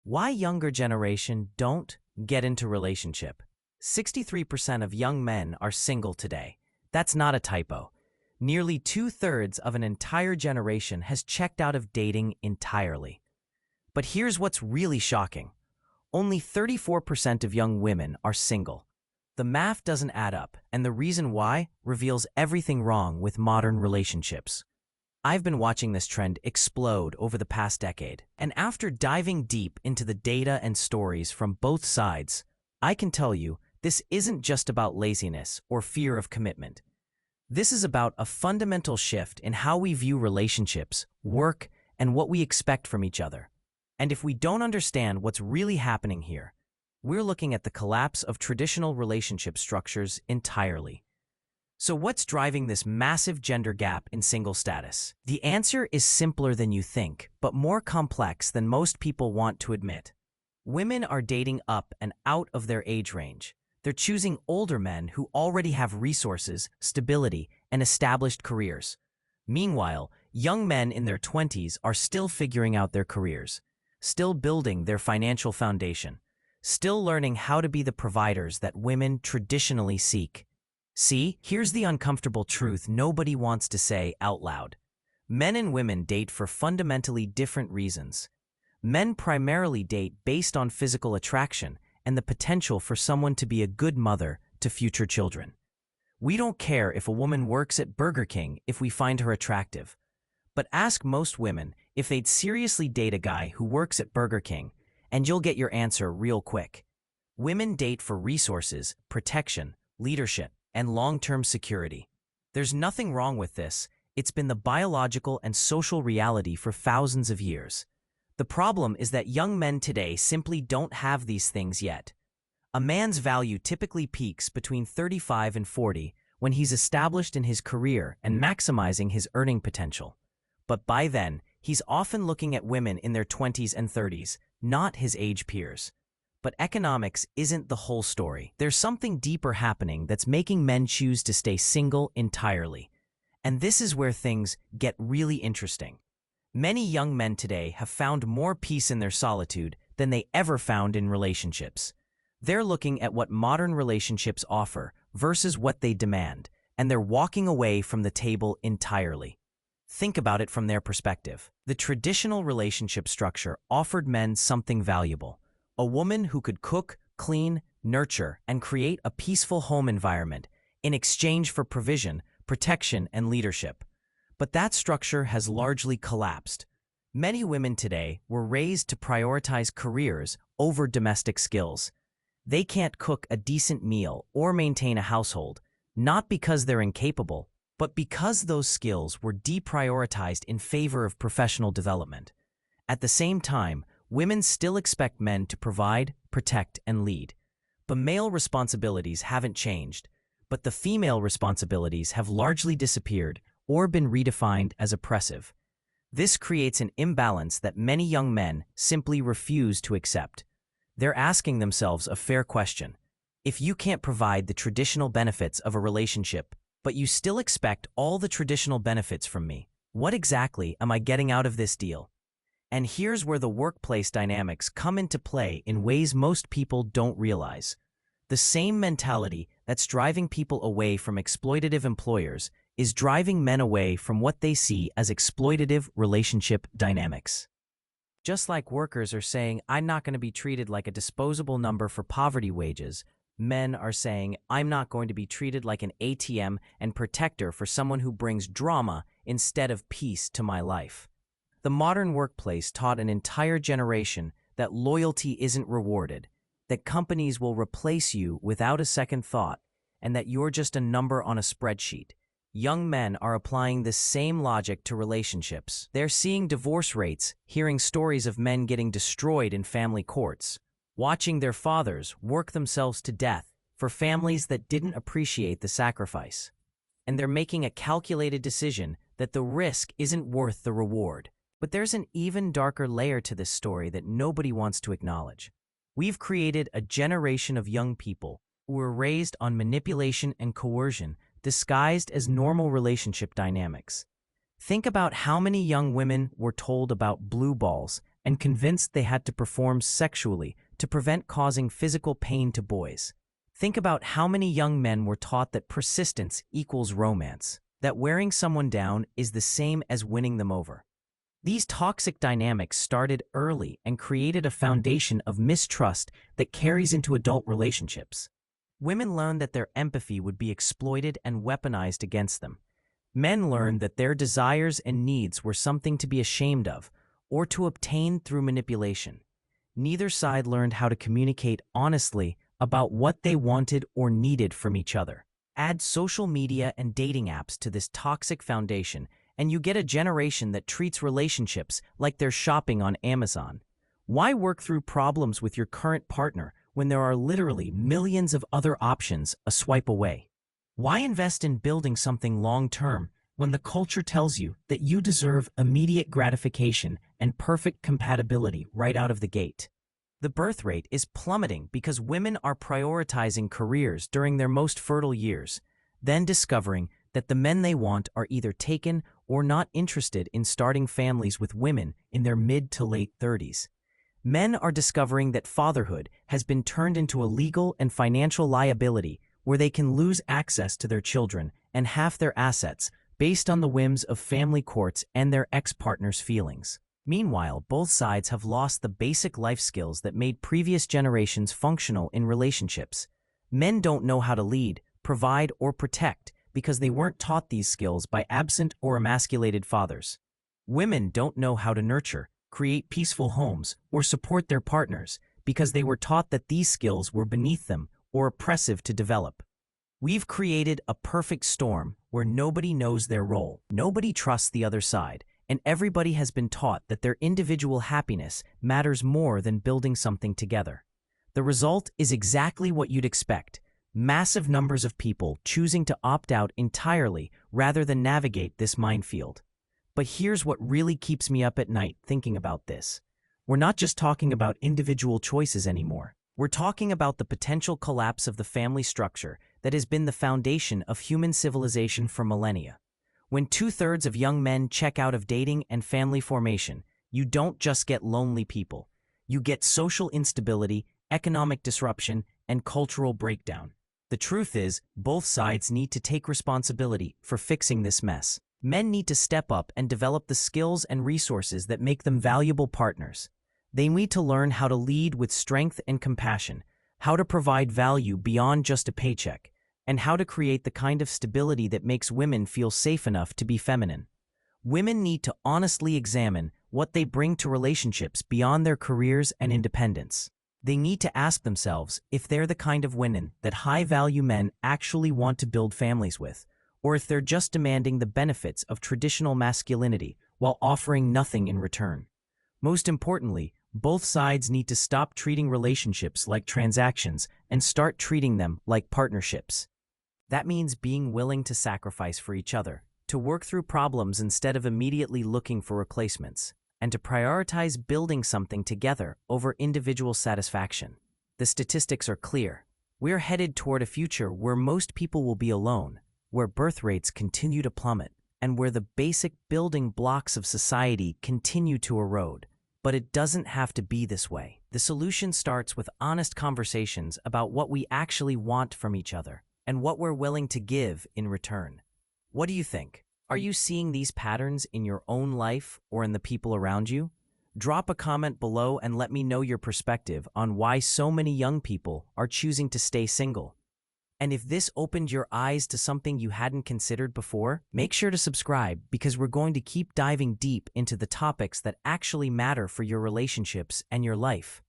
Why younger generation don't get into relationship. 63% of young men are single today. That's not a typo. Nearly two-thirds of an entire generation has checked out of dating entirely. But here's what's really shocking. Only 34% of young women are single. The math doesn't add up, and the reason why reveals everything wrong with modern relationships. I've been watching this trend explode over the past decade, and after diving deep into the data and stories from both sides, I can tell you this isn't just about laziness or fear of commitment. This is about a fundamental shift in how we view relationships, work, and what we expect from each other. And if we don't understand what's really happening here, we're looking at the collapse of traditional relationship structures entirely. So what's driving this massive gender gap in single status? The answer is simpler than you think, but more complex than most people want to admit. Women are dating up and out of their age range. They're choosing older men who already have resources, stability, and established careers. Meanwhile, young men in their 20s are still figuring out their careers, still building their financial foundation, still learning how to be the providers that women traditionally seek. See, here's the uncomfortable truth nobody wants to say out loud. Men and women date for fundamentally different reasons. Men primarily date based on physical attraction and the potential for someone to be a good mother to future children. We don't care if a woman works at Burger King if we find her attractive. But ask most women if they'd seriously date a guy who works at Burger King, and you'll get your answer real quick. Women date for resources, protection, leadership, and long-term security. There's nothing wrong with this. It's been the biological and social reality for thousands of years. The problem is that young men today simply don't have these things yet. A man's value typically peaks between 35 and 40 when he's established in his career and maximizing his earning potential. But by then, he's often looking at women in their 20s and 30s, not his age peers. But economics isn't the whole story. There's something deeper happening that's making men choose to stay single entirely. And this is where things get really interesting. Many young men today have found more peace in their solitude than they ever found in relationships. They're looking at what modern relationships offer versus what they demand, and they're walking away from the table entirely. Think about it from their perspective. The traditional relationship structure offered men something valuable. A woman who could cook, clean, nurture, and create a peaceful home environment in exchange for provision, protection, and leadership. But that structure has largely collapsed. Many women today were raised to prioritize careers over domestic skills. They can't cook a decent meal or maintain a household, not because they're incapable, but because those skills were deprioritized in favor of professional development. At the same time, women still expect men to provide, protect, and lead. The male responsibilities haven't changed, but the female responsibilities have largely disappeared or been redefined as oppressive. This creates an imbalance that many young men simply refuse to accept. They're asking themselves a fair question. If you can't provide the traditional benefits of a relationship, but you still expect all the traditional benefits from me, what exactly am I getting out of this deal? And here's where the workplace dynamics come into play in ways most people don't realize. The same mentality that's driving people away from exploitative employers is driving men away from what they see as exploitative relationship dynamics. Just like workers are saying, I'm not going to be treated like a disposable number for poverty wages, men are saying, I'm not going to be treated like an ATM and protector for someone who brings drama instead of peace to my life. The modern workplace taught an entire generation that loyalty isn't rewarded, that companies will replace you without a second thought, and that you're just a number on a spreadsheet. Young men are applying this same logic to relationships. They're seeing divorce rates, hearing stories of men getting destroyed in family courts, watching their fathers work themselves to death for families that didn't appreciate the sacrifice. And they're making a calculated decision that the risk isn't worth the reward. But there's an even darker layer to this story that nobody wants to acknowledge. We've created a generation of young people who were raised on manipulation and coercion disguised as normal relationship dynamics. Think about how many young women were told about blue balls and convinced they had to perform sexually to prevent causing physical pain to boys. Think about how many young men were taught that persistence equals romance, that wearing someone down is the same as winning them over. These toxic dynamics started early and created a foundation of mistrust that carries into adult relationships. Women learned that their empathy would be exploited and weaponized against them. Men learned that their desires and needs were something to be ashamed of or to obtain through manipulation. Neither side learned how to communicate honestly about what they wanted or needed from each other. Add social media and dating apps to this toxic foundation, and you get a generation that treats relationships like they're shopping on Amazon. Why work through problems with your current partner when there are literally millions of other options a swipe away? Why invest in building something long-term when the culture tells you that you deserve immediate gratification and perfect compatibility right out of the gate? The birth rate is plummeting because women are prioritizing careers during their most fertile years, then discovering that the men they want are either taken or not interested in starting families with women in their mid to late 30s. Men are discovering that fatherhood has been turned into a legal and financial liability where they can lose access to their children and half their assets based on the whims of family courts and their ex-partner's feelings. Meanwhile, both sides have lost the basic life skills that made previous generations functional in relationships. Men don't know how to lead, provide, or protect because they weren't taught these skills by absent or emasculated fathers. Women don't know how to nurture, create peaceful homes, or support their partners because they were taught that these skills were beneath them or oppressive to develop. We've created a perfect storm where nobody knows their role, nobody trusts the other side, and everybody has been taught that their individual happiness matters more than building something together. The result is exactly what you'd expect: massive numbers of people choosing to opt out entirely rather than navigate this minefield. But here's what really keeps me up at night thinking about this. We're not just talking about individual choices anymore. We're talking about the potential collapse of the family structure that has been the foundation of human civilization for millennia. When 2/3 of young men check out of dating and family formation, you don't just get lonely people. You get social instability, economic disruption, and cultural breakdown. The truth is, both sides need to take responsibility for fixing this mess. Men need to step up and develop the skills and resources that make them valuable partners. They need to learn how to lead with strength and compassion, how to provide value beyond just a paycheck, and how to create the kind of stability that makes women feel safe enough to be feminine. Women need to honestly examine what they bring to relationships beyond their careers and independence. They need to ask themselves if they're the kind of women that high-value men actually want to build families with, or if they're just demanding the benefits of traditional masculinity while offering nothing in return. Most importantly, both sides need to stop treating relationships like transactions and start treating them like partnerships. That means being willing to sacrifice for each other, to work through problems instead of immediately looking for replacements, and to prioritize building something together over individual satisfaction. The statistics are clear. We're headed toward a future where most people will be alone, where birth rates continue to plummet, and where the basic building blocks of society continue to erode. But it doesn't have to be this way. The solution starts with honest conversations about what we actually want from each other and what we're willing to give in return. What do you think? Are you seeing these patterns in your own life or in the people around you? Drop a comment below and let me know your perspective on why so many young people are choosing to stay single. And if this opened your eyes to something you hadn't considered before, make sure to subscribe because we're going to keep diving deep into the topics that actually matter for your relationships and your life.